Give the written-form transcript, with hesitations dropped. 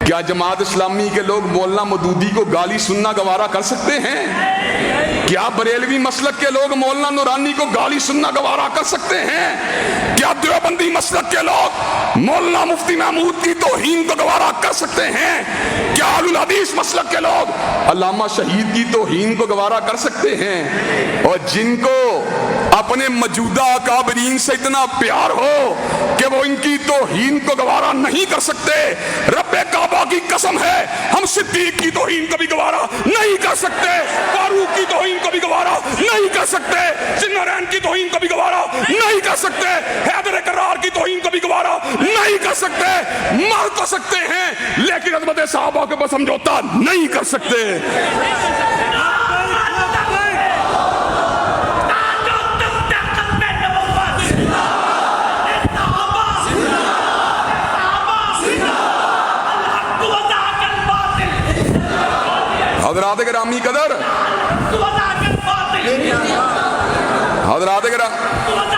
کیا جماعت اسلامی کے لوگ مولانا مودودی کو گالی سننا گوارا کر سکتے ہیں؟ کیا بریلوی مسلک کے لوگ مولانا نورانی کو گالی سننا گوارا کر سکتے ہیں؟ کیا دیوبندی مسلک کے لوگ مولانا مفتی محمود کی توہین کو گوارا کر سکتے ہیں؟ کیا اہل الحدیث مسلک کے لوگ علامہ شہید کی توہین کو گوارا کر سکتے ہیں؟ اور جن کو اپنے موجودہ اکابرین سے اتنا پیار ہو کہ وہ ان کی توہین کو گوارا نہیں کر سکتے، رب کعبہ کی قسم ہے ہم صدیق کی توہین کو بھی گوارا نہیں کر سکتے، فاروق کی توہین کو بھی گوارا نہیں کر سکتے، ذوالنورین کی توہین کو بھی گوارا نہیں کر سکتے، حیدر کرار کی توہین کو بھی گوارا نہیں کر سکتے۔ مر تو سکتے ہیں لیکن عظمت صحابہ کے بس سمجھوتا نہیں کر سکتے۔ حضرات گرامی قدر، حضرات گرامی